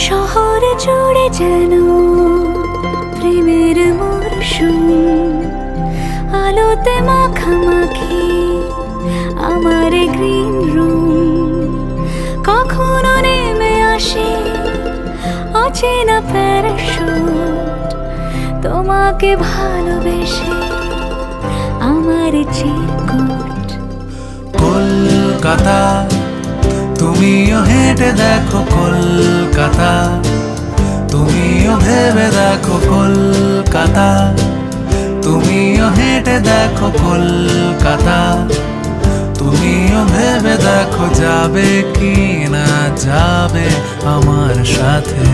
শহরে জুড়ে যেন প্রেমের মরশুম, আলোতে মাখামাখি আমার গ্রিন রুম। কখনো নেমে আসে অচেনা প্যারাশুট, তোমাকে ভালোবেসে আমার চিরকুট। কলকাতা তুমিও হেঁটে দেখো কলকাতা, তুমিও ভেবে দেখো কলকাতা, তুমিও হেঁটে দেখো কলকাতা, তুমিও ভেবে দেখো যাবে কি না যাবে আমার সাথে।